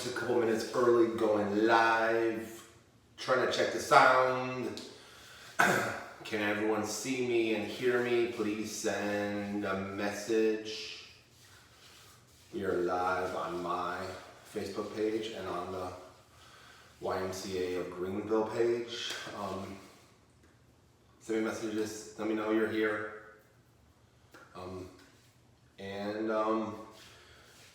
just a couple minutes early, going live, trying to check the sound. Can everyone see me and hear me? Please send a message. We are live on my Facebook page and on the YMCA of Greenville page. Send me messages, let me know you're here.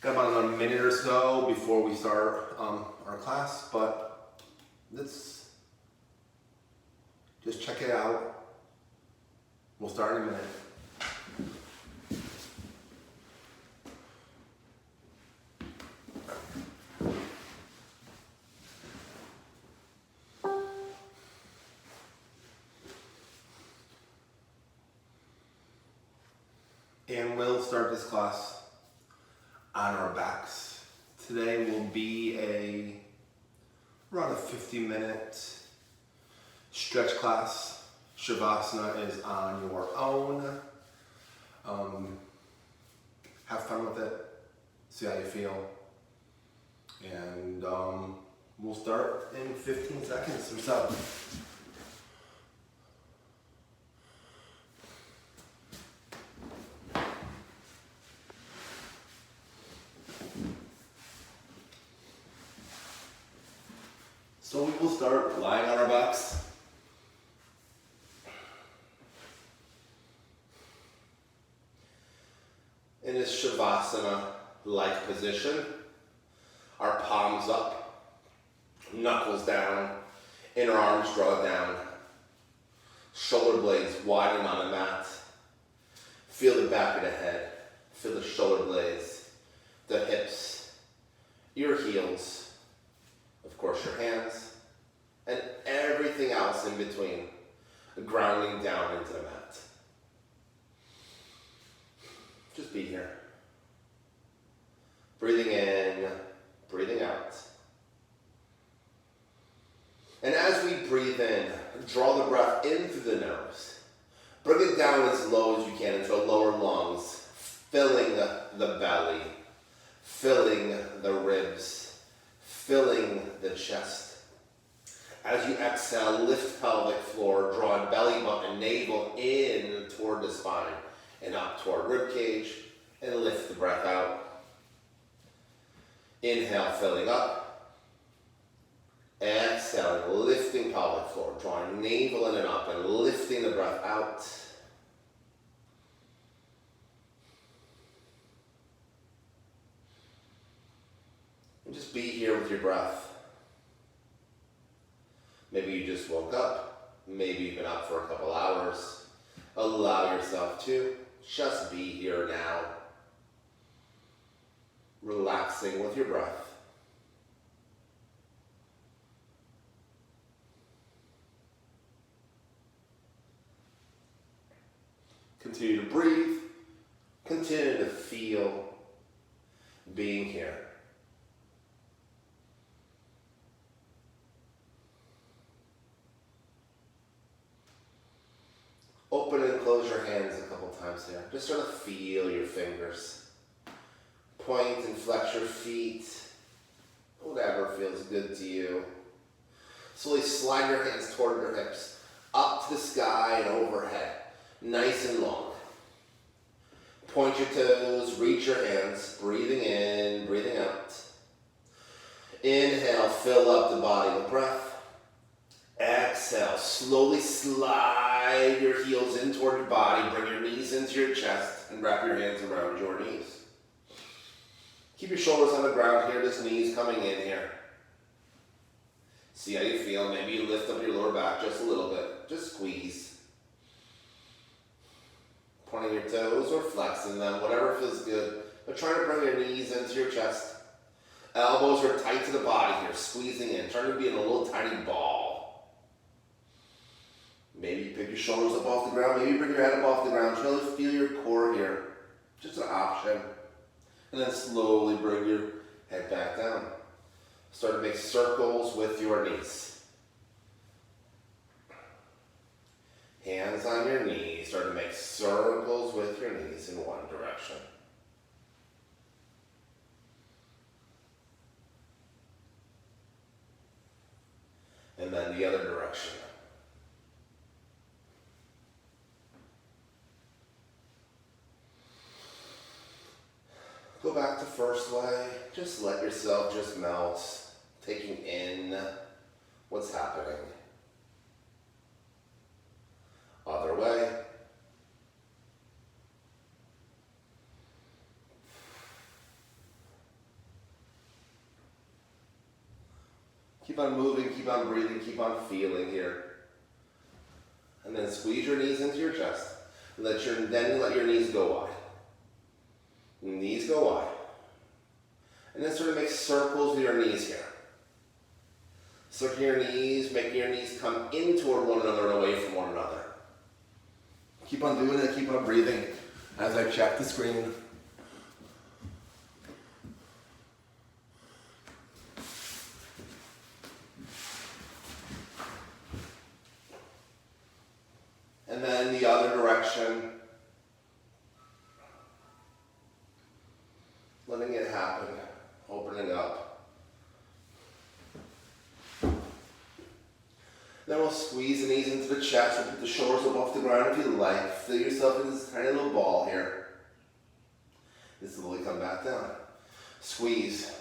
Got about another minute or so before we start our class, but let's just check it out. We'll start in a minute. And we'll start this class on our backs. Today will be around a 50-minute stretch class. Shavasana is on your own. Have fun with it. See how you feel. And we'll start in 15 seconds or so. So we will start lying on our backs. In this Shavasana-like position, our palms up, knuckles down, inner arms draw down, shoulder blades widen on the mat. Feel the back of the head, feel the shoulder blades, the hips, your heels, of course your hands, and everything else in between, grounding down into the mat. Just be here. Breathing in, breathing out. And as we breathe in, draw the breath in through the nose. Bring it down as low as you can into the lower lungs, filling the belly, filling the ribs, filling the chest. As you exhale, lift pelvic floor, draw belly button, navel in toward the spine and up toward rib cage, and lift the breath out. Inhale, filling up. Exhaling, lifting pelvic floor, drawing navel in and up and lifting the breath out. And just be here with your breath. Maybe you just woke up. Maybe you've been up for a couple hours. Allow yourself to just be here now. Relaxing with your breath. Continue to breathe. Continue to feel being here. Open and close your hands a couple times here. Just sort of feel your fingers. Point and flex your feet. Whatever feels good to you. Slowly slide your hands toward your hips. Up to the sky and overhead. Nice and long. Point your toes, reach your hands. Breathing in, breathing out. Inhale, fill up the body with breath. Exhale, slowly slide your heels in toward your body, bring your knees into your chest, and wrap your hands around your knees. Keep your shoulders on the ground here, just knees coming in here. See how you feel. Maybe you lift up your lower back just a little bit. Just squeeze. Pointing your toes or flexing them, whatever feels good. But try to bring your knees into your chest. Elbows are tight to the body here, squeezing in. Try to be in a little tiny ball. Maybe you pick your shoulders up off the ground. Maybe you bring your head up off the ground. Try to feel your core here. Just an option. And then slowly bring your head back down. Start to make circles with your knees. Hands on your knees. Start to make circles with your knees in one direction. And then the other direction. Go back to first way. Just let yourself just melt, taking in what's happening. Other way. Keep on moving, keep on breathing, keep on feeling here. And then squeeze your knees into your chest. Then let your knees go wide. Knees go wide. And then sort of make circles with your knees here. Circle your knees, making your knees come in toward one another and away from one another. Keep on doing it, keep on breathing as I check the screen. And then the other direction. Letting it happen, opening up. Then we'll squeeze the knees into the chest and put the shoulders up off the ground if you like. Feel yourself in this tiny little ball here. This will come back down. Squeeze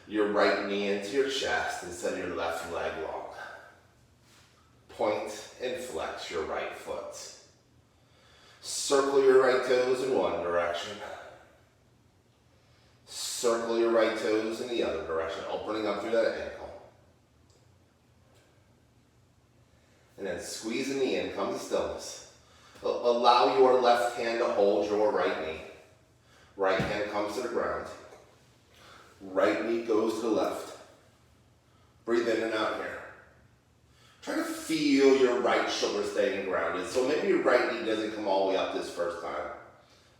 your right knee into your chest and send your left leg long. Point and flex your right foot. Circle your right toes in one direction. Circle your right toes in the other direction, opening up through that ankle. And then squeeze the knee in, come to stillness. Allow your left hand to hold your right knee. Right hand comes to the ground. Right knee goes to the left. Breathe in and out here. Try to feel your right shoulder staying grounded. So maybe your right knee doesn't come all the way up this first time.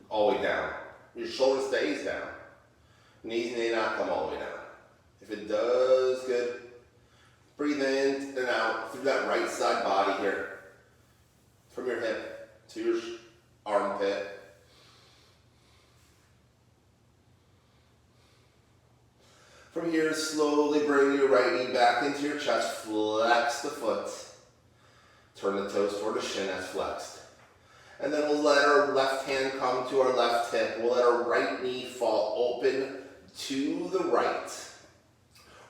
All the way down. Your shoulder stays down. Knees may not come all the way down. If it does, good. Breathe in and out through that right side body here. From your hip to your armpit. From here, slowly bring your right knee back into your chest. Flex the foot. Turn the toes toward the shin as flexed. And then we'll let our left hand come to our left hip. We'll let our right knee fall open to the right.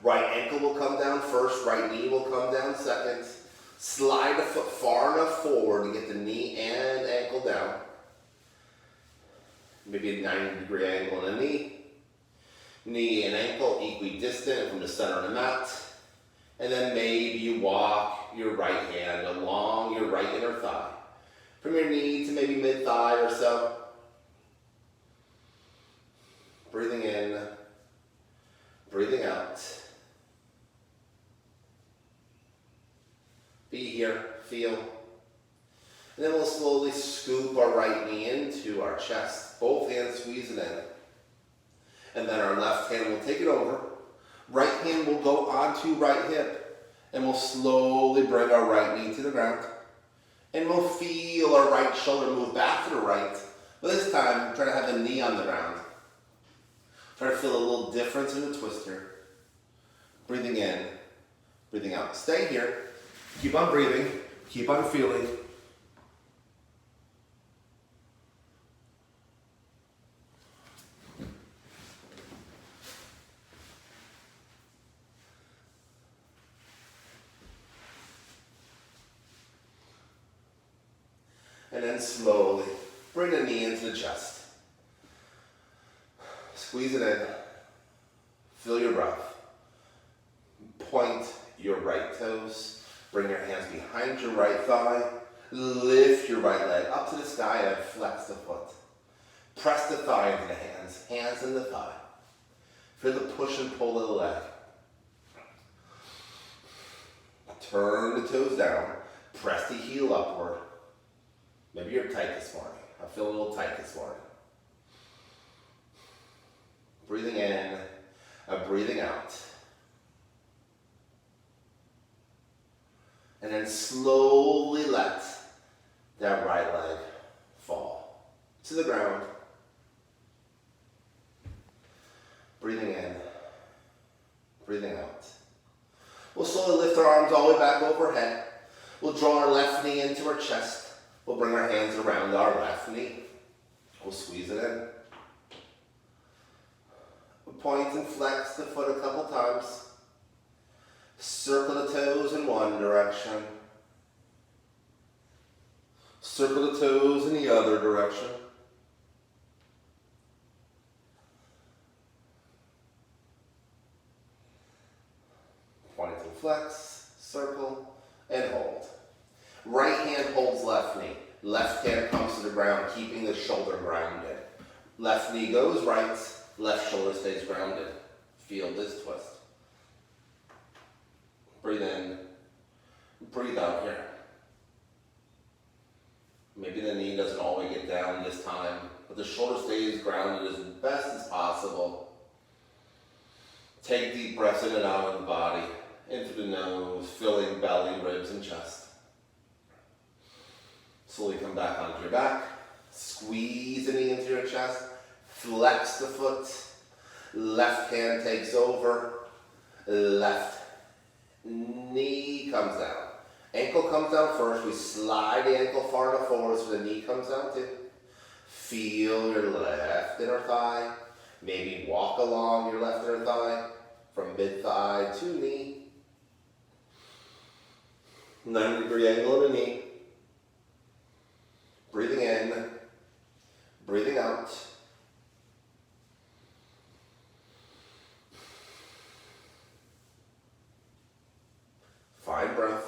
Right ankle will come down first. Right knee will come down second. Slide the foot far enough forward to get the knee and ankle down. Maybe a 90-degree angle in the knee. Knee and ankle equidistant from the center of the mat. And then maybe you walk your right hand along your right inner thigh. From your knee to maybe mid-thigh or so. Breathing in, breathing out. Be here, feel. And then we'll slowly scoop our right knee into our chest. Both hands squeeze it in. And then our left hand will take it over. Right hand will go onto right hip. And we'll slowly bring our right knee to the ground. And we'll feel our right shoulder move back to the right. But this time, try to have the knee on the ground. Try to feel a little difference in the twist here. Breathing in, breathing out. Stay here. Keep on breathing. Keep on feeling. And then slowly bring the knee into the chest. Squeeze it in. Feel your breath. Point your right toes. Bring your hands behind your right thigh. Lift your right leg up to the sky and flex the foot. Press the thigh into the hands. Hands in the thigh. Feel the push and pull of the leg. Turn the toes down. Press the heel upward. Maybe you're tight this morning. I feel a little tight this morning. Breathing in, breathing out. And then slowly let that right leg fall to the ground. Breathing in, breathing out. We'll slowly lift our arms all the way back overhead. We'll draw our left knee into our chest. We'll bring our hands around our left knee. We'll squeeze it in. We'll point and flex the foot a couple times. Circle the toes in one direction. Circle the toes in the other direction. Point and flex, circle, and hold. Right hand holds left knee. Left hand comes to the ground, keeping the shoulder grounded. Left knee goes right, left shoulder stays grounded. Feel this twist. Breathe in, breathe out here. Maybe the knee doesn't always get down this time, but the shoulder stays grounded as best as possible. Take deep breaths in and out of the body, in through the nose, filling belly, ribs, and chest. Slowly come back onto your back. Squeeze the knee into your chest. Flex the foot. Left hand takes over. Left knee comes down. Ankle comes down first. We slide the ankle far enough forward so the knee comes down too. Feel your left inner thigh. Maybe walk along your left inner thigh from mid-thigh to knee. 90-degree angle in the knee. Breathing in, breathing out. Find breath.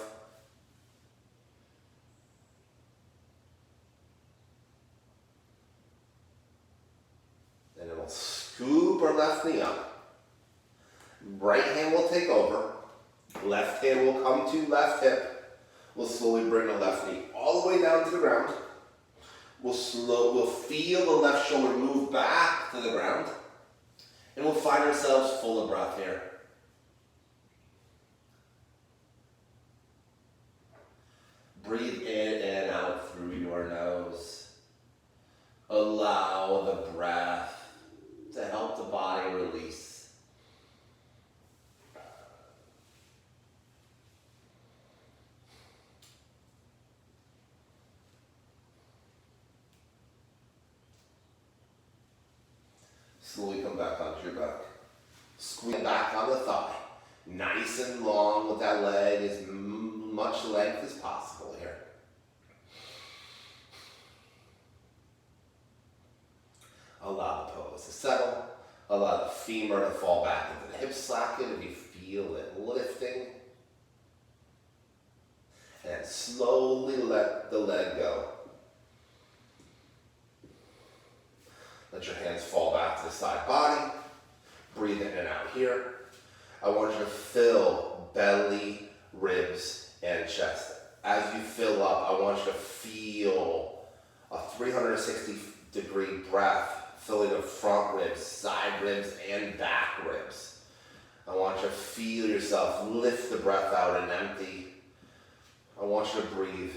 And then we'll scoop our left knee up. Right hand will take over. Left hand will come to left hip. We'll slowly bring the left knee all the way down to the ground. We'll feel the left shoulder move back to the ground. And we'll find ourselves full of breath here. Breathe in and out through your nose. Allow the breath to help the body release. Slowly come back onto your back. Squeeze back on the thigh. Nice and long with that leg, as much length as possible here. Allow the pose to settle. Allow the femur to fall back into the hip socket if you feel it lifting. And slowly let the leg go. Let your hands fall back to the side body. Breathe in and out here. I want you to fill belly, ribs, and chest. As you fill up, I want you to feel a 360-degree breath filling the front ribs, side ribs, and back ribs. I want you to feel yourself lift the breath out and empty. I want you to breathe.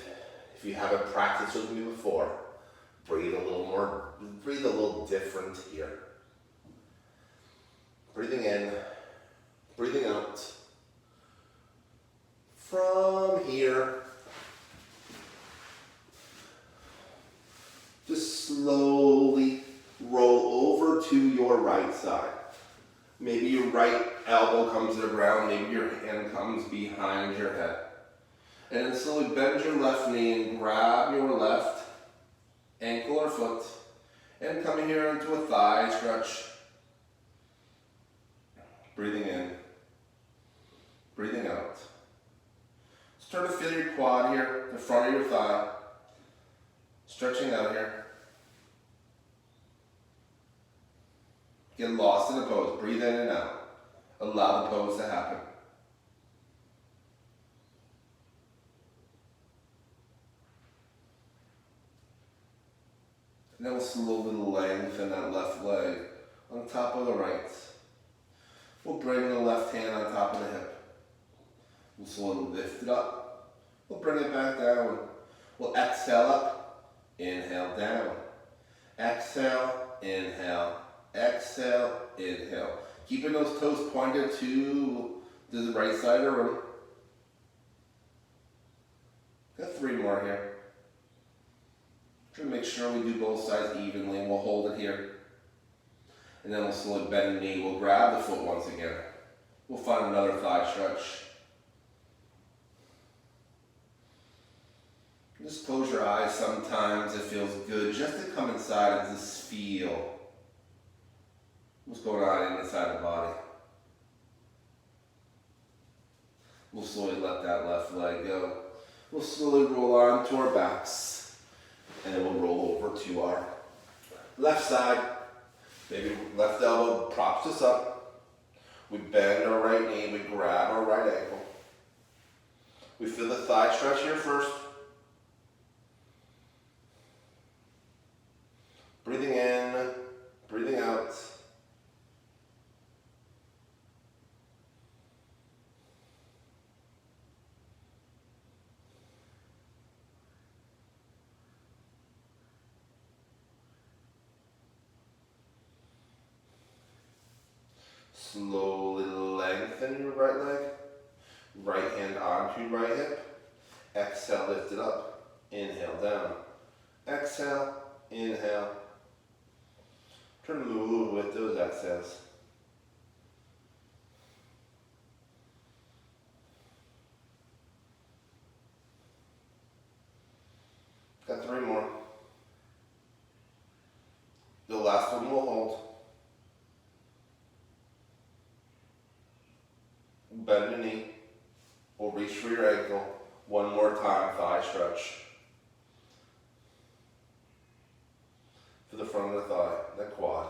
If you haven't practiced with me before, breathe a little more, breathe a little different here. Breathing in, breathing out. From here, just slowly roll over to your right side. Maybe your right elbow comes to the ground, maybe your hand comes behind your head. And then slowly bend your left knee and grab your left ankle or foot, and come here into a thigh stretch. Breathing in, breathing out. Start to feel your quad here, the front of your thigh, stretching out here. Get lost in the pose. Breathe in and out. Allow the pose to happen. And then we'll slowly lengthen that left leg on top of the right. We'll bring the left hand on top of the hip. We'll slowly lift it up. We'll bring it back down. We'll exhale up, inhale down. Exhale, inhale, exhale, inhale. Keeping those toes pointed to to the right side of the room. Got 3 more here. Try to make sure we do both sides evenly, and we'll hold it here. And then we'll slowly bend the knee. We'll grab the foot once again. We'll find another thigh stretch. Just close your eyes sometimes. It feels good just to come inside and just feel what's going on inside the body. We'll slowly let that left leg go. We'll slowly roll on to our backs. And then we'll roll over to our left side. Maybe left elbow props us up. We bend our right knee. We grab our right ankle. We feel the thigh stretch here first. Breathing in, breathing out. Slowly lengthen your right leg. Right hand onto your right hip. Exhale, lift it up. Inhale, down. Exhale, inhale. Try to move with those exhales. Got 3 more. The last one we'll hold. Bend the knee. We'll reach for your ankle. One more time, thigh stretch. For the front of the thigh, the quad.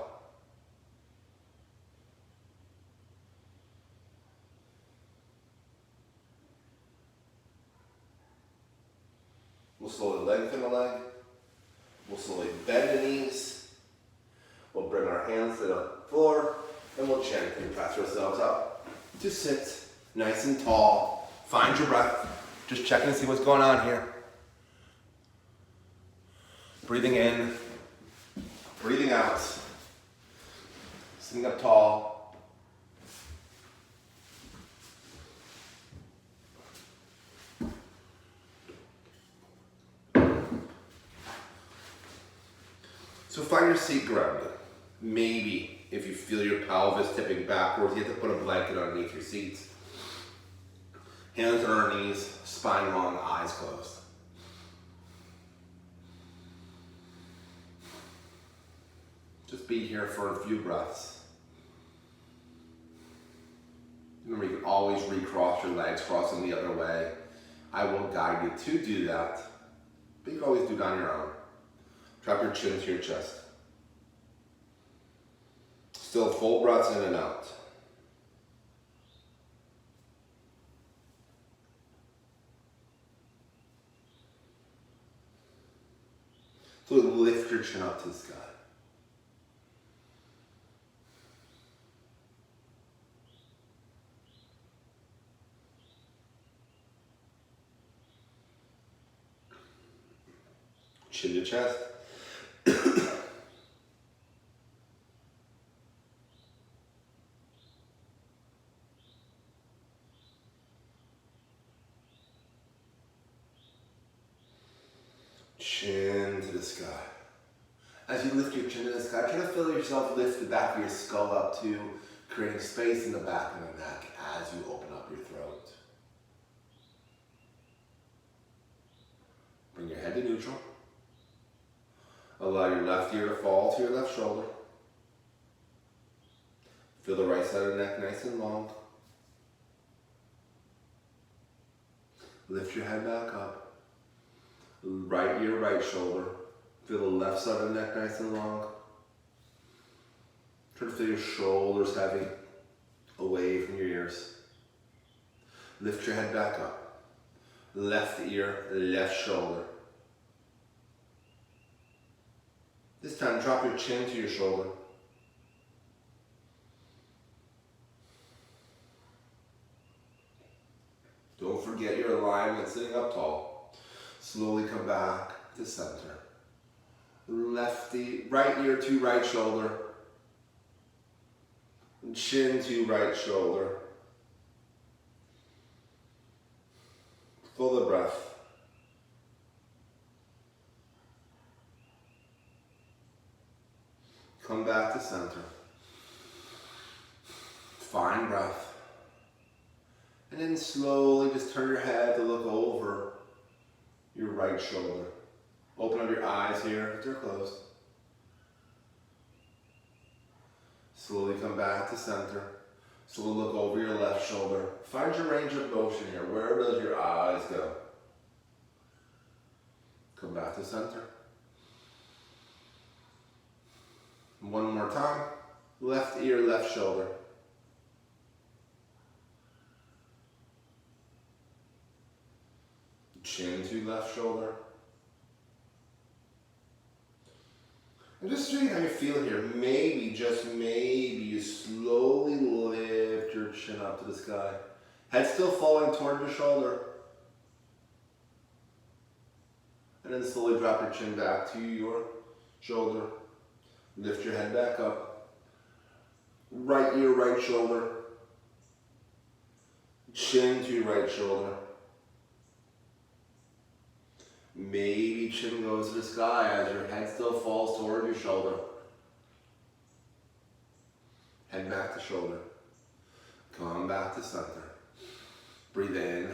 We'll slowly lengthen the leg. We'll slowly bend the knees. We'll bring our hands to the floor, and we'll gently press ourselves up to sit nice and tall. Find your breath. Just checking to see what's going on here. Breathing in, breathing out. Sitting up tall. So find your seat grounded. Maybe if you feel your pelvis tipping backwards, you have to put a blanket underneath your seat. Hands on our knees, spine long, eyes closed. Just be here for a few breaths. Remember, you can always recross your legs, cross them the other way. I will guide you to do that, but you can always do it on your own. Drop your chin to your chest. Still full breaths in and out. So lift your chin up to the sky. Chin to chest. Chin to the sky. As you lift your chin to the sky, try to feel yourself lift the back of your skull up too, creating space in the back of the neck as you open up your throat. Bring your head to neutral. Allow your left ear to fall to your left shoulder. Feel the right side of the neck nice and long. Lift your head back up. Right ear, right shoulder. Feel the left side of the neck nice and long. Try to feel your shoulders heavy, away from your ears. Lift your head back up. Left ear, left shoulder. This time, drop your chin to your shoulder. Don't forget your alignment, sitting up tall. Slowly come back to center. Right ear to right shoulder. Chin to right shoulder. breath. Come back to center. Find breath. And then slowly just turn your head to look over your right shoulder. Open up your eyes here, they're closed. Slowly come back to center. Slowly look over your left shoulder. Find your range of motion here. Where does your eyes go? Come back to center. One more time. Left ear, left shoulder. Chin to left shoulder. And just see how you feel here. Maybe, just maybe, you slowly lift your chin up to the sky. Head still falling toward your shoulder. And then slowly drop your chin back to your shoulder. Lift your head back up. Right ear, right shoulder. Chin to your right shoulder. Maybe chin goes to the sky as your head still falls toward your shoulder. Head back to shoulder. Come back to center. Breathe in.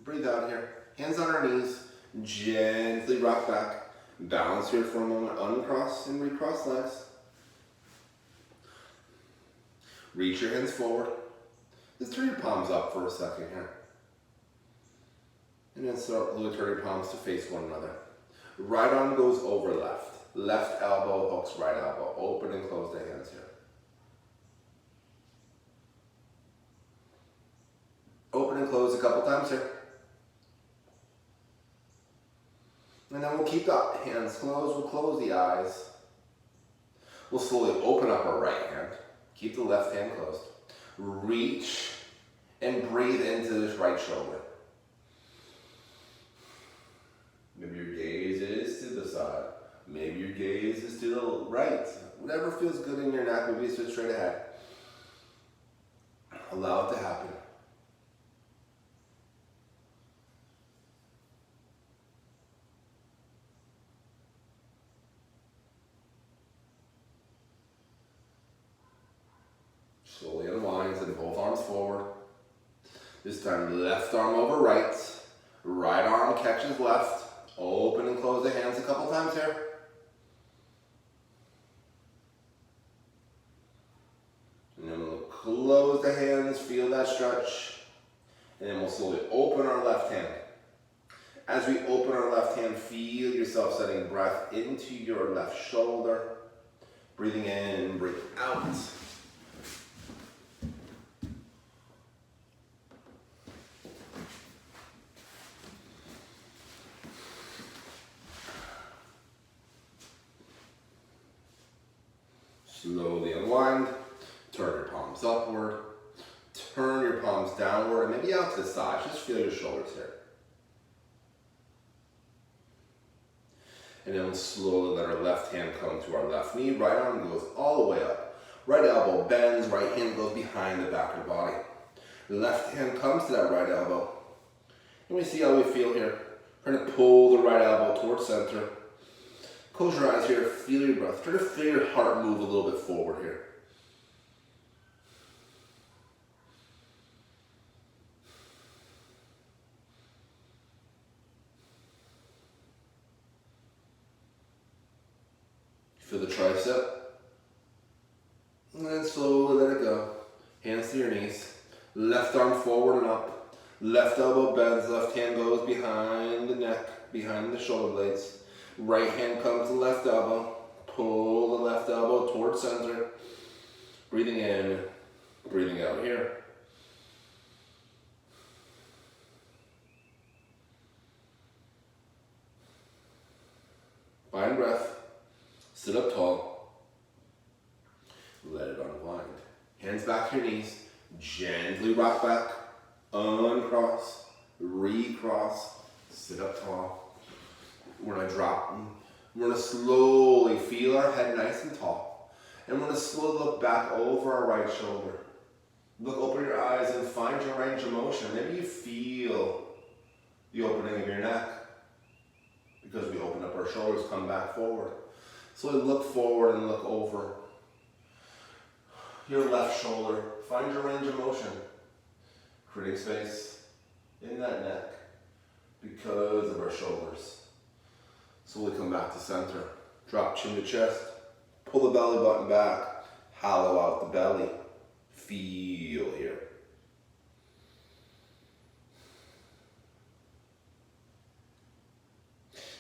Breathe out here. Hands on our knees. Gently rock back. Balance here for a moment. Uncross and recross legs. Reach your hands forward. Just turn your palms up for a second here. And then slowly turn your palms to face one another. Right arm goes over left. Left elbow hooks right elbow. Open and close the hands here. Open and close a couple times here. And then we'll keep the hands closed. We'll close the eyes. We'll slowly open up our right hand. Keep the left hand closed. Reach and breathe into this right shoulder. Maybe your gaze is to the side. Maybe your gaze is to the right. Whatever feels good in your neck, maybe it's just straight ahead. Allow it to happen. Slowly unwind, and both arms forward. This time, left arm over right. Right arm catches left. Open and close the hands a couple times here. And then we'll close the hands, feel that stretch. And then we'll slowly open our left hand. As we open our left hand, feel yourself setting breath into your left shoulder. Breathing in and breathing out. Slowly unwind, turn your palms upward, turn your palms downward, and maybe out to the side. Just feel your shoulders here. And then we'll slowly let our left hand come to our left knee. Right arm goes all the way up. Right elbow bends, right hand goes behind the back of the body. Left hand comes to that right elbow. And we see how we feel here. Trying to pull the right elbow towards center. Close your eyes here, feel your breath. Try to feel your heart move a little bit forward here. Feel the tricep. And then slowly let it go. Hands to your knees. Left arm forward and up. Left elbow bends, left hand goes behind the neck, behind the shoulder blades. Right hand comes to the left elbow. Pull the left elbow towards center. Breathing in, breathing out here. Find breath. Sit up tall. Let it unwind. Hands back to your knees. Gently rock back. Uncross. Recross. Sit up tall. We're going to drop. We're going to slowly feel our head nice and tall. And we're going to slowly look back over our right shoulder. Look, open your eyes and find your range of motion. Maybe you feel the opening of your neck. Because we open up our shoulders, come back forward. So we look forward and look over your left shoulder. Find your range of motion. Creating space in that neck because of our shoulders. Slowly come back to center. Drop chin to chest. Pull the belly button back. Hollow out the belly. Feel here.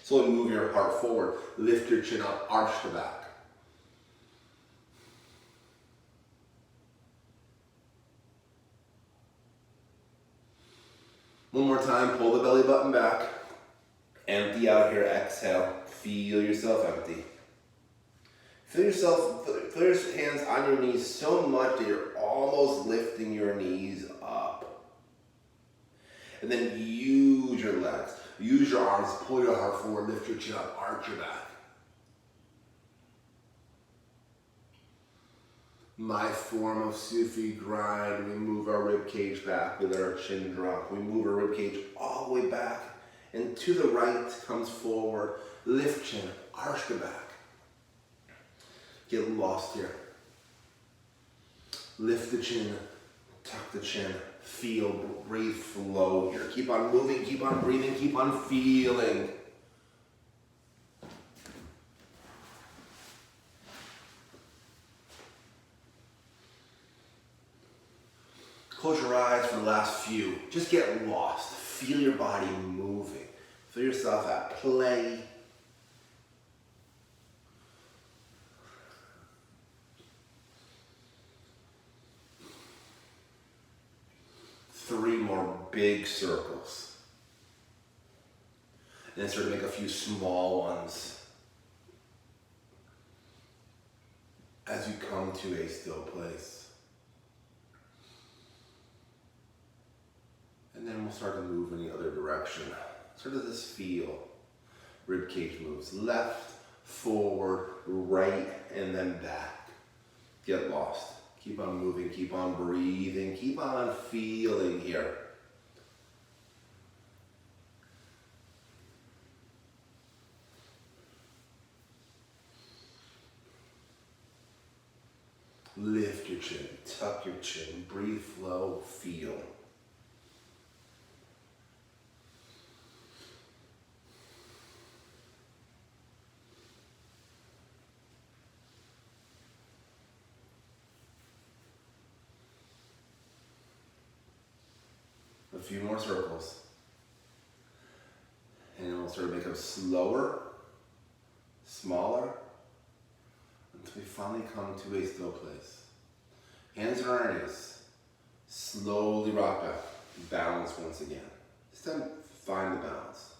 Slowly move your heart forward. Lift your chin up. Arch the back. One more time. Pull the belly button back. Empty out here. Exhale. Feel yourself empty. Feel your hands on your knees so much that you're almost lifting your knees up. And then use your legs. Use your arms. Pull your heart forward. Lift your chin up. Arch your back. My form of Sufi grind. We move our rib cage back with our chin drop. We move our rib cage all the way back. And to the right comes forward. Lift chin. Arch the back. Get lost here. Lift the chin. Tuck the chin. Feel. Breathe. Flow here. Keep on moving. Keep on breathing. Keep on feeling. Close your eyes for the last few. Just get lost. Feel your body moving. Feel yourself at play. Three more big circles. And then start to make a few small ones as you come to a still place. And then we'll start to move in the other direction. Sort of this feel. Rib cage moves left, forward, right, and then back. Get lost. Keep on moving, keep on breathing, keep on feeling here. Lift your chin, tuck your chin, breathe, flow, feel. A few more circles. And then we'll sort of make them slower, smaller, until we finally come to a still place. Hands on our knees. Slowly rock back. Balance once again. This time, find the balance.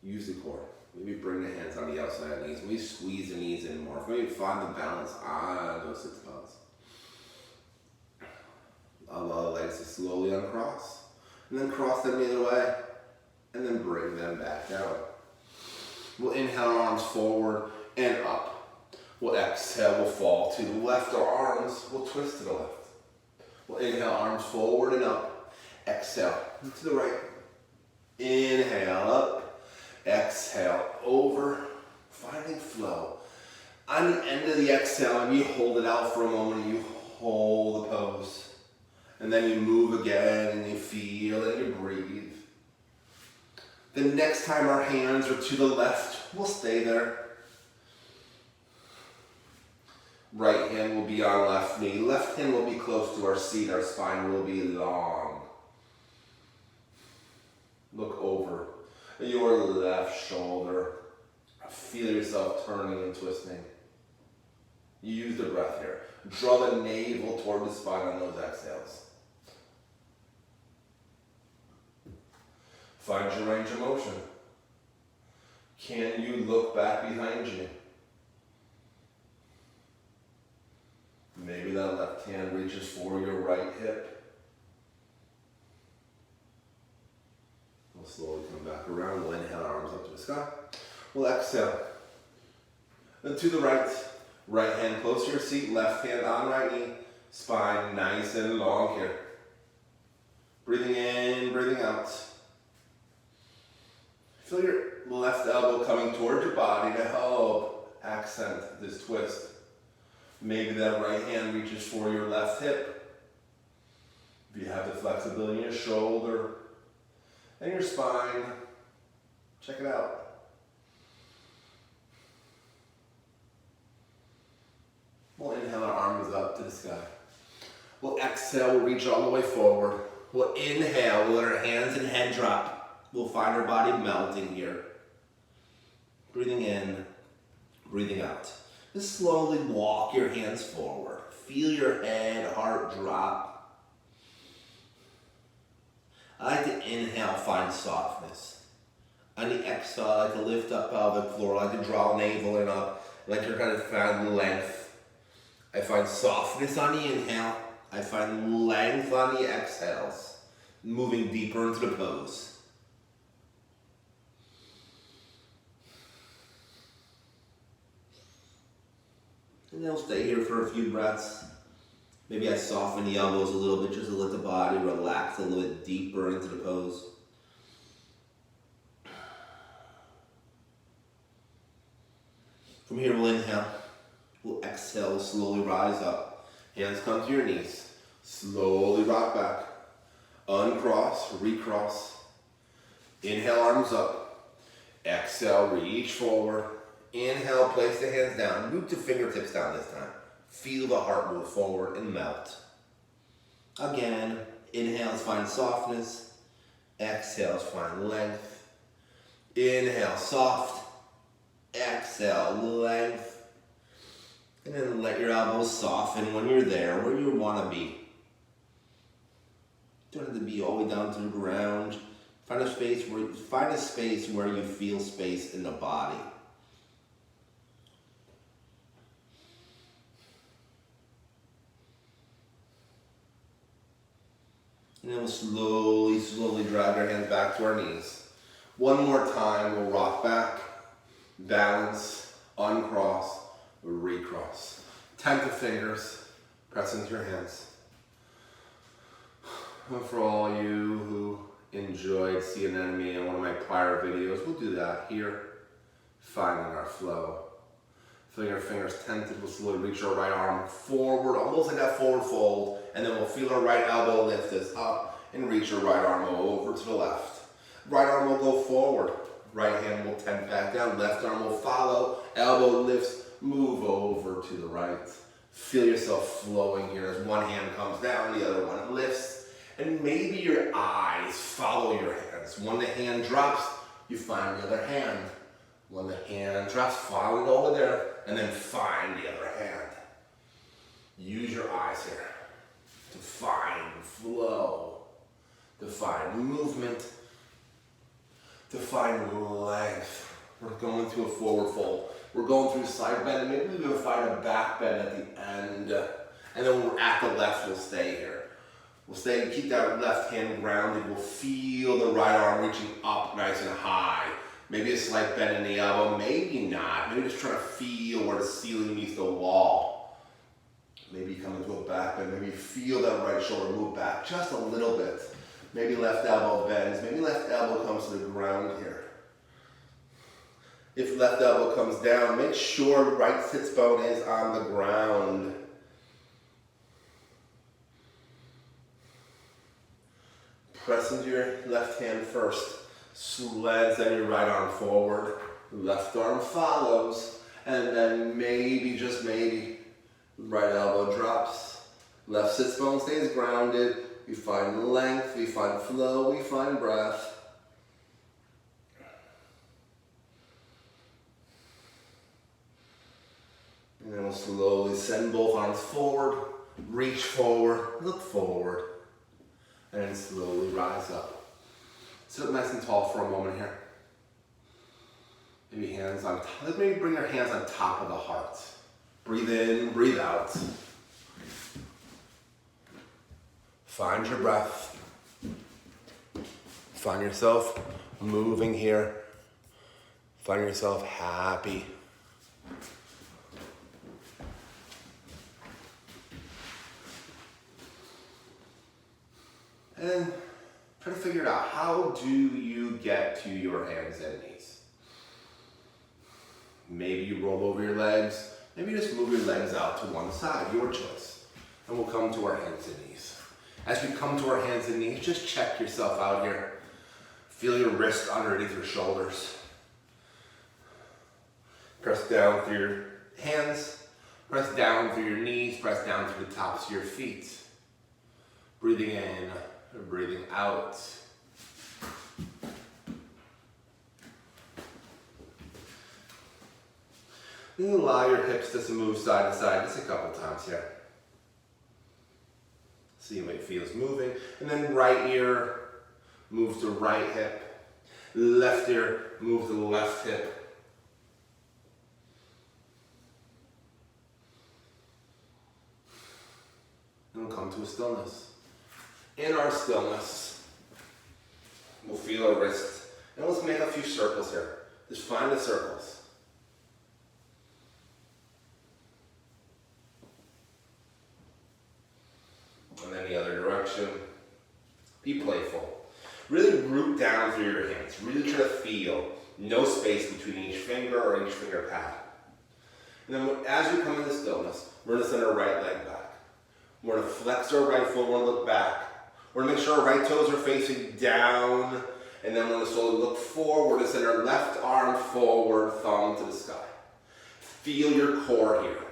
Use the core. Maybe bring the hands on the outside of the knees. Maybe squeeze the knees in more. Maybe find the balance on those sits bones. Allow the legs to slowly uncross. And then cross them the other way. And then bring them back down. We'll inhale our arms forward and up. We'll exhale, we'll fall to the left. Our arms will twist to the left. We'll inhale, arms forward and up. Exhale, to the right. Inhale, up. Exhale, over. Finding flow. On the end of the exhale, and you hold it out for a moment, you hold the pose. And then you move again, and you feel, and you breathe. The next time our hands are to the left, we'll stay there. Right hand will be on left knee. Left hand will be close to our seat. Our spine will be long. Look over your left shoulder. Feel yourself turning and twisting. Use the breath here. Draw the navel toward the spine on those exhales. Find your range of motion. Can you look back behind you? Maybe that left hand reaches for your right hip. We'll slowly come back around. We'll inhale, arms up to the sky. We'll exhale. Then to the right. Right hand close to your seat. Left hand on right knee. Spine nice and long here. Breathing in, breathing out. accent this twist. Maybe that right hand reaches for your left hip. If you have the flexibility in your shoulder and your spine, check it out. We'll inhale, our arms up to the sky. We'll exhale, we'll reach all the way forward. We'll inhale, we'll let our hands and head drop. We'll find our body melting here. Breathing in, breathing out. Just slowly walk your hands forward. Feel your head, heart drop. I like to inhale, find softness. On the exhale, I like to lift up pelvic floor. I like to draw navel in up. I like to kind of find length. I find softness on the inhale. I find length on the exhales. Moving deeper into the pose. And then I'll stay here for a few breaths. Maybe I soften the elbows a little bit just to let the body relax a little bit deeper into the pose. From here, we'll inhale. We'll exhale, slowly rise up. Hands come to your knees. Slowly rock back. Uncross, recross. Inhale, arms up. Exhale, reach forward. Inhale, place the hands down. Root the fingertips down this time. Feel the heart move forward and melt. Again, inhales find softness. Exhales find length. Inhale, soft. Exhale, length. And then let your elbows soften when you're there, where you want to be. Don't have to be all the way down to the ground. Find a space where you feel space in the body. And then we'll slowly drag our hands back to our knees. One more time, we'll rock back, balance, uncross, recross. Tap the fingers, press into your hands. And for all you who enjoyed seeing enemy in one of my prior videos, we'll do that here, finding our flow. Feeling our fingers tented, we'll slowly reach our right arm forward, almost like that forward fold, and then we'll feel our right elbow lift us up and reach our right arm over to the left. Right arm will go forward, right hand will tent back down, left arm will follow, elbow lifts, move over to the right. Feel yourself flowing here as one hand comes down, the other one lifts, and maybe your eyes follow your hands. When the hand drops, you find the other hand. When the hand drops, follow it over there, and then find the other hand. Use your eyes here to find flow, to find movement, to find length. We're going through a forward fold. We're going through a side bend, and maybe we're going to find a back bend at the end. And then when we're at the left, we'll stay here. We'll stay, keep that left hand grounded. We'll feel the right arm reaching up nice and high. Maybe a slight bend in the elbow, maybe not. Maybe just trying to feel where the ceiling meets the wall. Maybe come into a back bend. Maybe feel that right shoulder move back just a little bit. Maybe left elbow bends. Maybe left elbow comes to the ground here. If left elbow comes down, make sure right sits bone is on the ground. Press into your left hand first. Sleds then your right arm forward. Left arm follows. And then maybe, just maybe, right elbow drops. Left sits bone stays grounded. We find length, we find flow, we find breath. And then we'll slowly send both arms forward, reach forward, look forward, and then slowly rise up. Sit up nice and tall for a moment here. Maybe hands on top. Maybe bring your hands on top of the heart. Breathe in, breathe out. Find your breath. Find yourself moving here. Find yourself happy. And then try to figure it out. How do you get to your hands and knees? Maybe you roll over your legs. Maybe you just move your legs out to one side, your choice. And we'll come to our hands and knees. As we come to our hands and knees, just check yourself out here. Feel your wrist underneath your shoulders. Press down through your hands. Press down through your knees. Press down through the tops of your feet. Breathing in, breathing out. And allow your hips just to move side to side just a couple times here. See what it feels moving. And then right ear moves to right hip. Left ear moves to the left hip. And we'll come to a stillness. In our stillness, we'll feel our wrist. And let's make a few circles here. Just find the circles. And then the other direction. Be playful. Really root down through your hands. Really try to feel. No space between each finger or each finger pad. And then as we come into stillness, we're going to send our right leg back. We're going to flex our right foot. We're going to look back. We're going to make sure our right toes are facing down. And then we're going to slowly look forward. We're going to send our left arm forward, thumb to the sky. Feel your core here.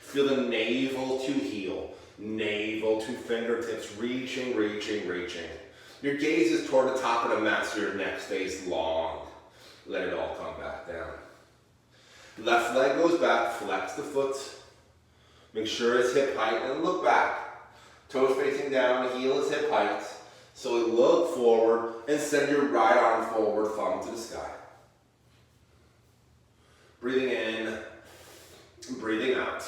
Feel the navel to heel. Navel to fingertips, reaching, reaching, reaching. Your gaze is toward the top of the mat so your neck stays long. Let it all come back down. Left leg goes back, flex the foot. Make sure it's hip height and look back. Toes facing down, heel is hip height. So look forward and send your right arm forward, thumb to the sky. Breathing in, breathing out.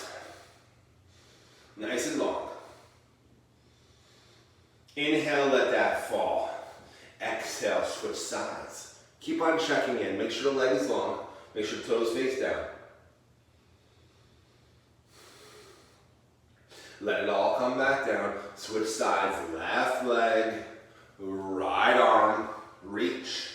Nice and long. Inhale, let that fall. Exhale, switch sides. Keep on checking in. Make sure the leg is long. Make sure toes face down. Let it all come back down. Switch sides. Left leg, right arm, reach.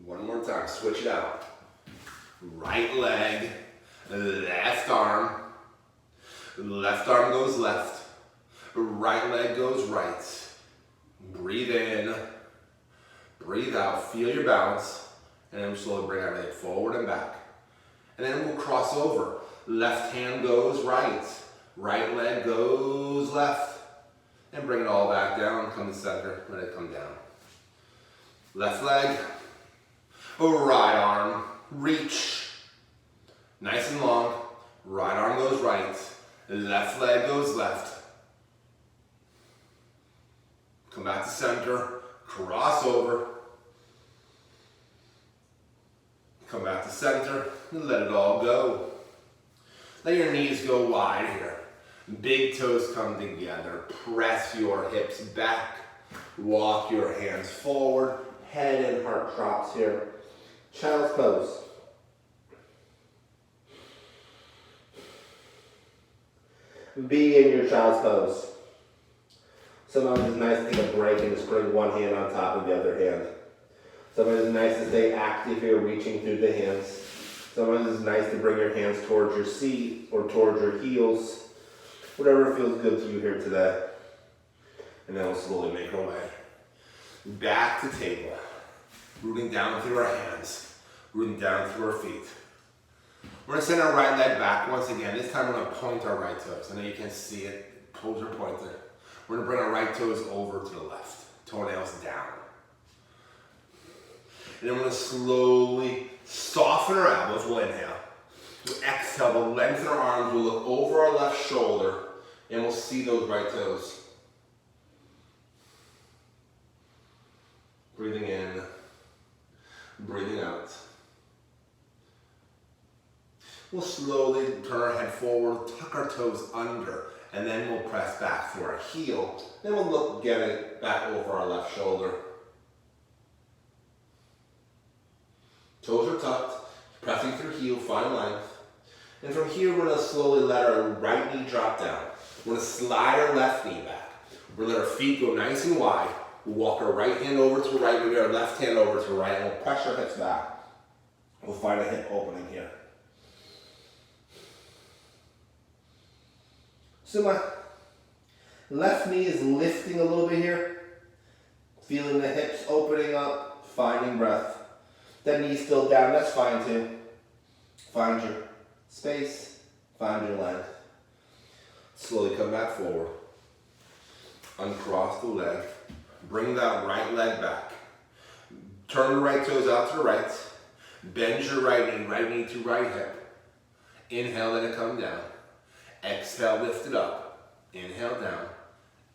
One more time, switch it out. Right leg, left arm goes left, right leg goes right. Breathe in, breathe out, feel your bounce, and then slowly bring everything forward and back. And then we'll cross over. Left hand goes right, right leg goes left, and bring it all back down, come to center, let it come down. Left leg, right arm, reach. Nice and long. Right arm goes right. Left leg goes left. Come back to center. Cross over. Come back to center and let it all go. Let your knees go wide here. Big toes come together. Press your hips back. Walk your hands forward. Head and heart drops here. Child's pose. Be in your child's pose. Sometimes it's nice to take a break and just bring one hand on top of the other hand. Sometimes it's nice to stay active here, reaching through the hands. Sometimes it's nice to bring your hands towards your seat or towards your heels. Whatever feels good to you here today. And then we'll slowly make our way back to table. Rooting down through our hands. Rooting down through our feet. We're going to send our right leg back once again. This time we're going to point our right toes. I know you can't see it. Toes are pointed. We're going to bring our right toes over to the left. Toenails down. And then we're going to slowly soften our elbows. We'll inhale. We'll exhale. We'll lengthen our arms. We'll look over our left shoulder. And we'll see those right toes. Breathing in. Breathing out. We'll slowly turn our head forward, tuck our toes under, and then we'll press back through our heel. Then we'll look, get it back over our left shoulder. Toes are tucked, pressing through heel, find length. And from here, we're going to slowly let our right knee drop down. We're going to slide our left knee back. We're going to let our feet go nice and wide. Walk our right hand over to the right, maybe our left hand over to the right, and we'll press our hips back. We'll find a hip opening here. So my left knee is lifting a little bit here. Feeling the hips opening up, finding breath. That knee's still down, that's fine too. Find your space, find your length. Slowly come back forward. Uncross the leg. Bring that right leg back. Turn the right toes out to the right. Bend your right knee to right hip. Inhale, let it come down. Exhale, lift it up. Inhale, down.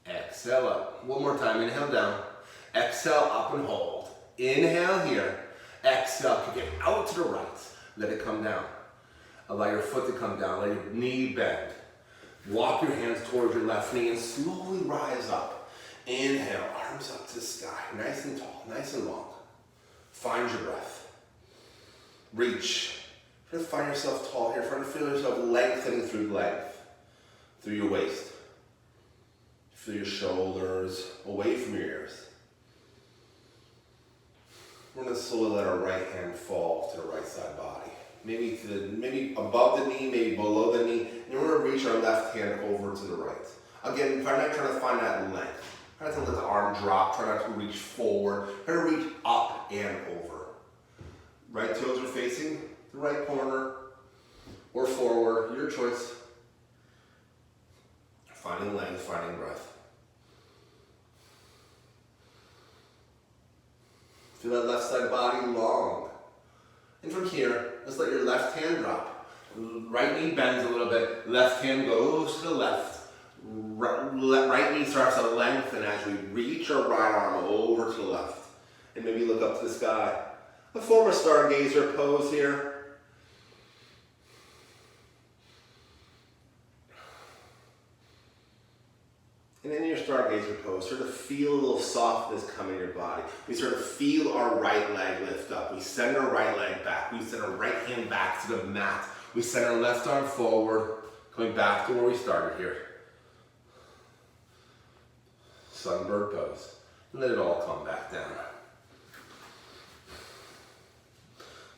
Exhale, up. One more time, inhale, down. Exhale, up and hold. Inhale here. Exhale, kick it out to the right. Let it come down. Allow your foot to come down. Let your knee bend. Walk your hands towards your left knee and slowly rise up. Inhale, arms up to the sky. Nice and tall, nice and long. Find your breath. Reach. Try to find yourself tall here. Try to feel yourself lengthening through length. Through your waist. Feel your shoulders away from your ears. We're going to slowly let our right hand fall to the right side body. Maybe above the knee, maybe below the knee. And we're going to reach our left hand over to the right. Again, try not to find that length. Try not to let the arm drop. Try not to reach forward. Try to reach up and over. Right toes are facing the right corner or forward. Your choice. Finding length, finding breath. Feel that left side body long. And from here, let's let your left hand drop. Right knee bends a little bit. Left hand goes to the left. Right knee starts to lengthen as we reach our right arm over to the left. And maybe look up to the sky. A form of stargazer pose here. And in your stargazer pose, sort of feel a little softness come in your body. We sort of feel our right leg lift up. We send our right leg back. We send our right hand back to the mat. We send our left arm forward, coming back to where we started here. Sunbird pose. And let it all come back down.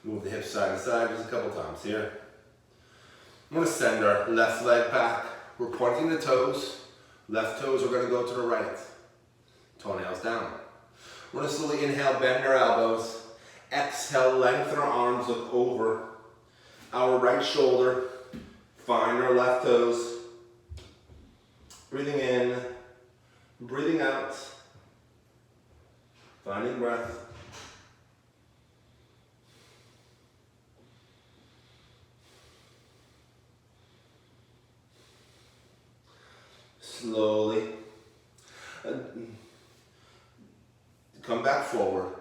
Move the hips side to side just a couple times here. I'm going to send our left leg back. We're pointing the toes. Left toes are going to go to the right. Toenails down. We're going to slowly inhale, bend our elbows. Exhale, lengthen our arms, look over our right shoulder. Find our left toes. Breathing in, breathing out. Finding breath. Slowly come back forward,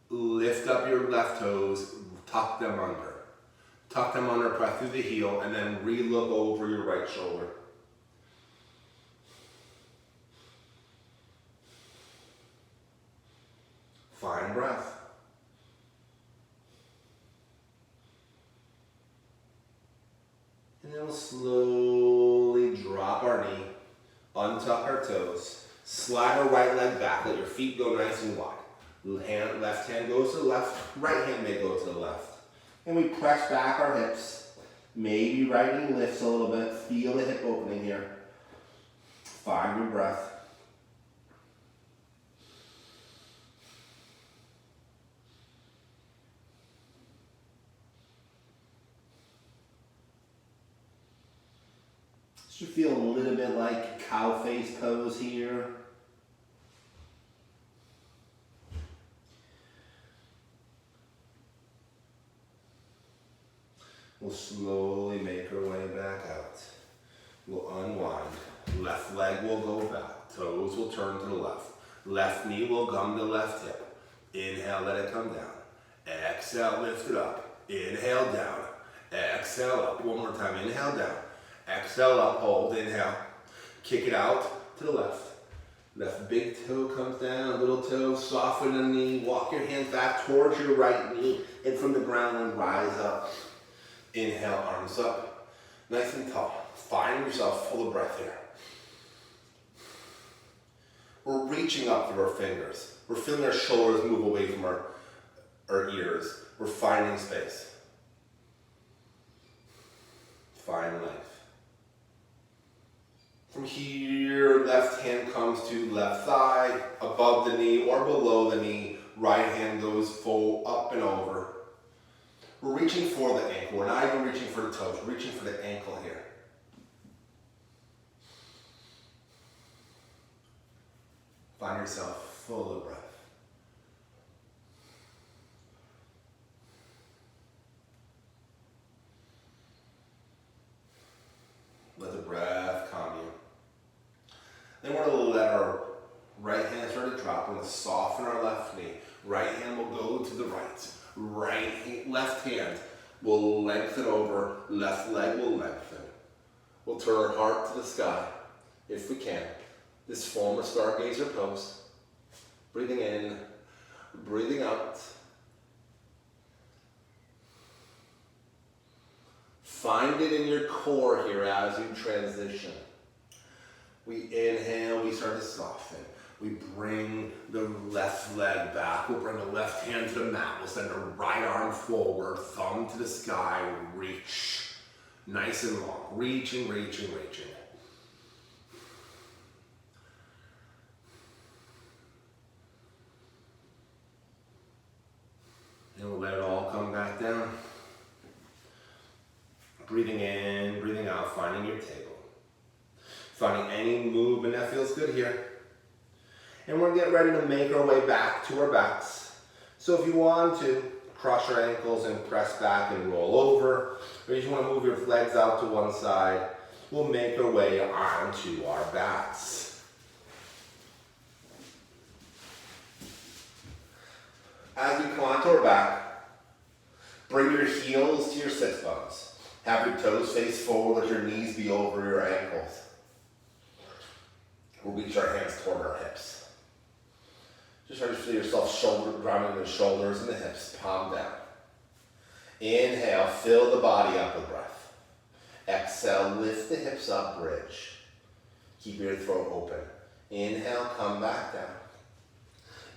lift up your left toes, tuck them under. Tuck them under, press through the heel, and then re-look over your right shoulder. Find breath. And then we'll slowly drop our knee. Untuck our toes, slide our right leg back, let your feet go nice and wide. Left hand goes to the left, right hand may go to the left. And we press back our hips. Maybe right knee lifts a little bit, feel the hip opening here. Find your breath. Should feel a little bit like cow face pose here. We'll slowly make our way back out. We'll unwind. Left leg will go back. Toes will turn to the left. Left knee will come to left hip. Inhale, let it come down. Exhale, lift it up. Inhale, down. Exhale, up. One more time. Inhale, down. Exhale up, hold, inhale. Kick it out to the left. Left big toe comes down, little toe, soften the knee. Walk your hands back towards your right knee. And from the ground and rise up. Inhale, arms up. Nice and tall. Find yourself full of breath here. We're reaching up through our fingers. We're feeling our shoulders move away from our ears. We're finding space. Find length. From here, left hand comes to left thigh, above the knee or below the knee. Right hand goes full up and over. We're reaching for the ankle. We're not even reaching for the toes. We're reaching for the ankle here. Find yourself full of breath. Let the breath calm you. Then we're going to let our right hand start to drop. We're going to soften our left knee. Right hand will go to the right. Left hand will lengthen over. Left leg will lengthen. We'll turn our heart to the sky, if we can. This form of stargazer pose. Breathing in, breathing out. Find it in your core here as you transition. We inhale, we start to soften. We bring the left leg back. We'll bring the left hand to the mat. We'll send the right arm forward, thumb to the sky, reach. Nice and long. Reaching, reaching, reaching. And we'll let it all come back down. Breathing in, breathing out, finding your table. Finding any movement that feels good here. And we're going to get ready to make our way back to our backs. So if you want to, cross your ankles and press back and roll over. Or you just want to move your legs out to one side. We'll make our way onto our backs. As we come onto our back, bring your heels to your sits bones. Have your toes face forward, let your knees be over your ankles. We'll reach our hands toward our hips. Just try to feel yourself grounding the shoulders and the hips, palm down. Inhale, fill the body up with breath. Exhale, lift the hips up, bridge. Keep your throat open. Inhale, come back down.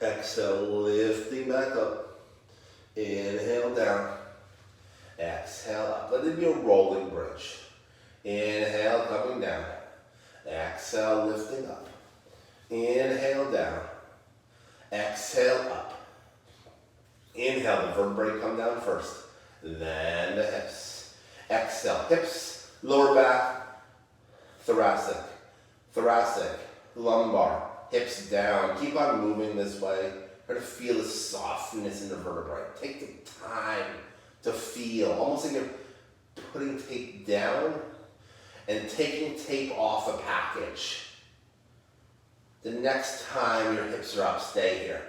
Exhale, lifting back up. Inhale, down. Exhale up. Let it be a rolling bridge. Inhale, coming down. Exhale, lifting up. Inhale, down. Exhale, up. Inhale, the vertebrae come down first. Then the hips. Exhale, hips, lower back, thoracic, lumbar, hips down. Keep on moving this way. Try to feel the softness in the vertebrae. Take the time to feel, almost like you're putting tape down and taking tape off a package. The next time your hips are up, stay here.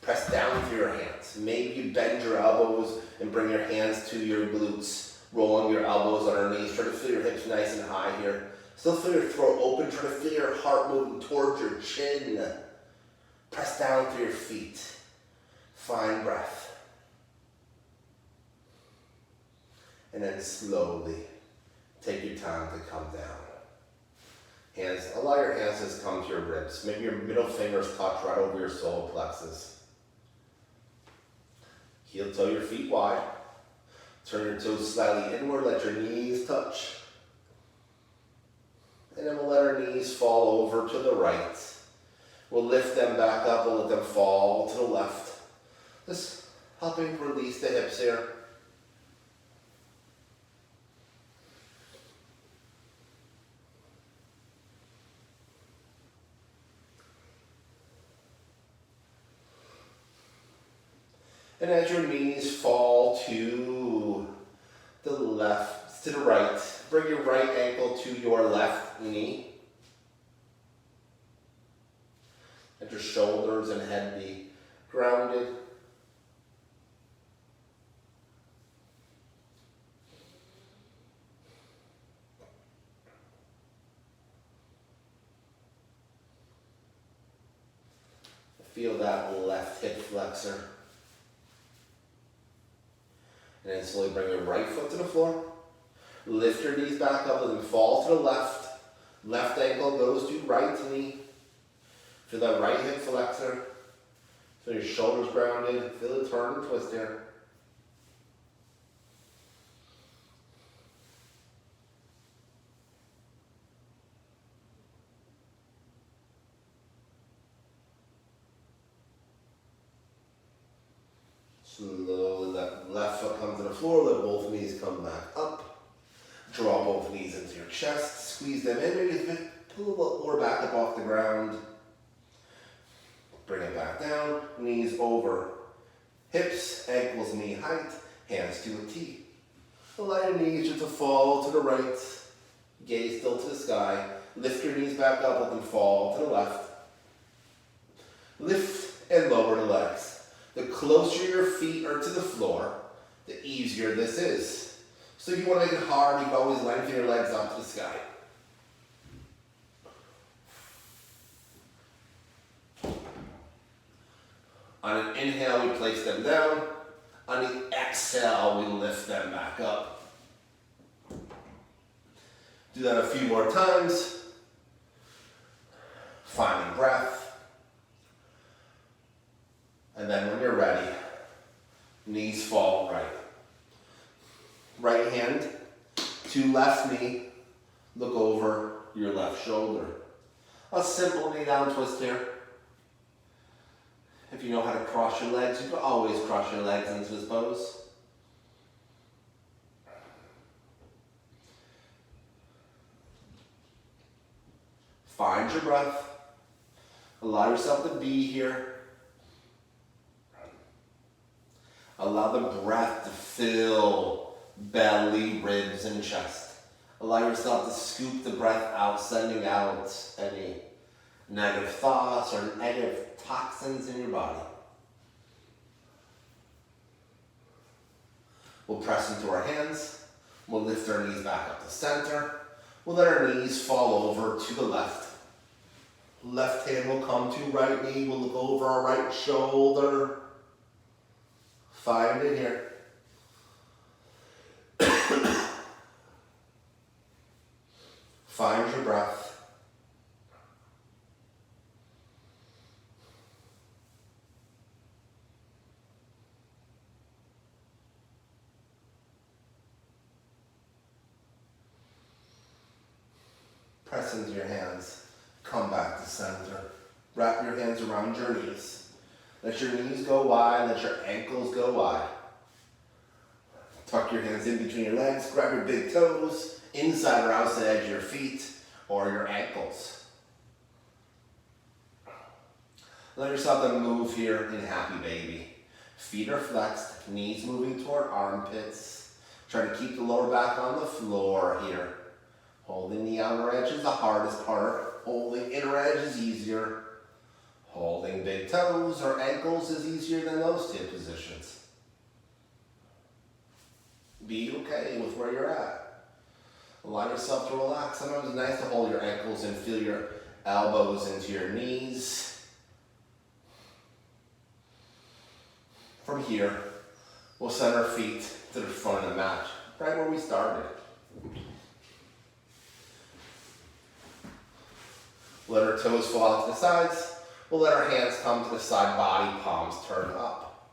Press down through your hands. Maybe you bend your elbows and bring your hands to your glutes, rolling your elbows on your knees. Try to feel your hips nice and high here. Still feel your throat open. Try to feel your heart moving towards your chin. Press down through your feet. Find breath. And then slowly take your time to come down. Hands, allow your hands to just come to your ribs. Maybe your middle fingers touch right over your solar plexus. Heel toe your feet wide. Turn your toes slightly inward, let your knees touch. And then we'll let our knees fall over to the right. We'll lift them back up and let them fall to the left. Just helping release the hips here. And as your knees fall to the left, to the right, bring your right ankle to your left knee. Let your shoulders and head be grounded. Feel that left hip flexor. And then slowly bring your right foot to the floor. Lift your knees back up and then fall to the left. Left ankle goes to right knee. Feel that right hip flexor. Feel your shoulders grounded. Feel it turn and twist here. Slowly let left foot come to the floor, let both knees come back up. Draw both knees into your chest, squeeze them in, maybe pull a little more back up off the ground. Bring it back down, knees over hips, ankles knee height, hands to a T. Allow your knees just to fall to the right, gaze still to the sky. Lift your knees back up, let them fall to the left. Lift and lower the legs. The closer your feet are to the floor, the easier this is. So if you want to make it hard, you can always lengthen your legs up to the sky. On an inhale, we place them down. On the exhale, we lift them back up. Do that a few more times. Finding breath. And then when you're ready, knees fall right. Right hand to left knee, look over your left shoulder. A simple knee down twist here. If you know how to cross your legs, you can always cross your legs into this pose. Find your breath. Allow yourself to be here. Allow the breath to fill belly, ribs, and chest. Allow yourself to scoop the breath out, sending out any negative thoughts or negative toxins in your body. We'll press into our hands. We'll lift our knees back up to center. We'll let our knees fall over to the left. Left hand will come to right knee. We'll look over our right shoulder. Find it here. Find your breath. Press into your hands. Come back to center. Wrap your hands around your knees. Let your knees go wide, let your ankles go wide. Tuck your hands in between your legs, grab your big toes, inside or outside edge of your feet or your ankles. Let yourself then move here in happy baby. Feet are flexed, knees moving toward armpits. Try to keep the lower back on the floor here. Holding the outer edge is the hardest part. Holding inner edge is easier. Holding big toes or ankles is easier than those two positions. Be okay with where you're at. Allow yourself to relax. Sometimes it's nice to hold your ankles and feel your elbows into your knees. From here, we'll send our feet to the front of the mat, right where we started. Let our toes fall out to the sides. We'll let our hands come to the side body, palms turn up.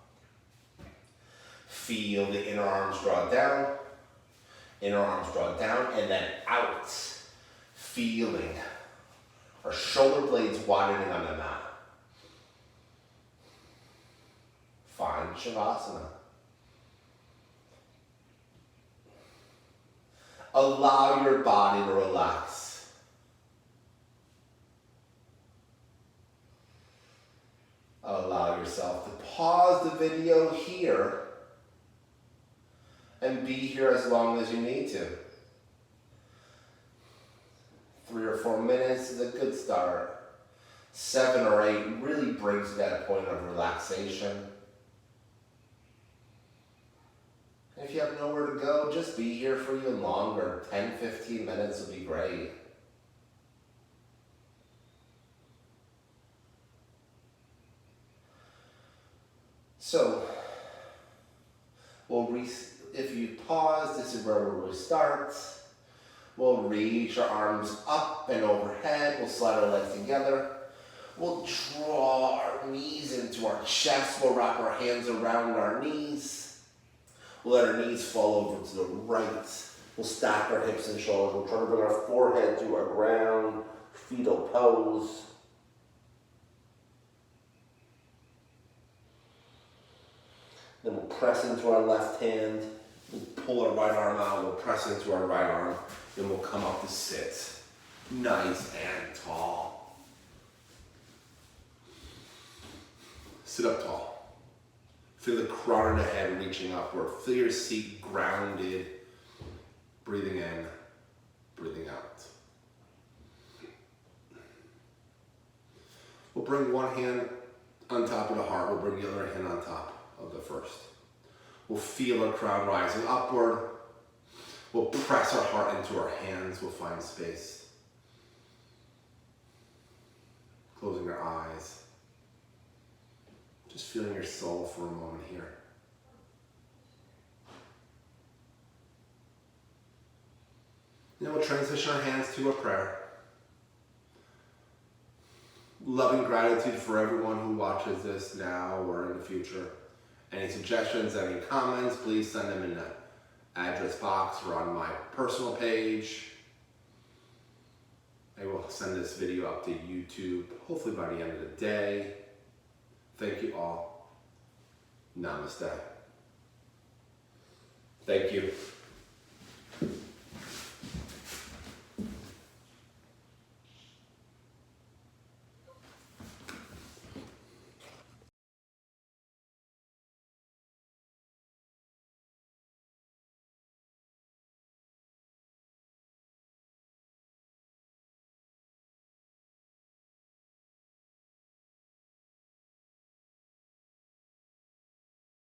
Feel the inner arms draw down, and then out. Feeling our shoulder blades widening on the mat. Find Shavasana. Allow your body to relax. Allow yourself to pause the video here and be here as long as you need to. 3 or 4 minutes is a good start. 7 or 8 really brings you that point of relaxation. If you have nowhere to go, just be here for even longer. 10, 15 minutes would be great. So, if you pause, this is where we'll restart. We'll reach our arms up and overhead. We'll slide our legs together. We'll draw our knees into our chest. We'll wrap our hands around our knees. We'll let our knees fall over to the right. We'll stack our hips and shoulders. We'll try to bring our forehead to our ground, fetal pose. Then we'll press into our left hand. We'll pull our right arm out. We'll press into our right arm. Then we'll come up to sit. Nice and tall. Sit up tall. Feel the crown of the head reaching upward. Feel your seat grounded. Breathing in, breathing out. We'll bring one hand on top of the heart. We'll bring the other hand on top of the first. We'll feel our crown rising upward. We'll press our heart into our hands. We'll find space. Closing our eyes. Just feeling your soul for a moment here. Then we'll transition our hands to a prayer. Loving gratitude for everyone who watches this now or in the future. Any suggestions, any comments, please send them in the address box or on my personal page. I will send this video up to YouTube, hopefully by the end of the day. Thank you all. Namaste. Thank you.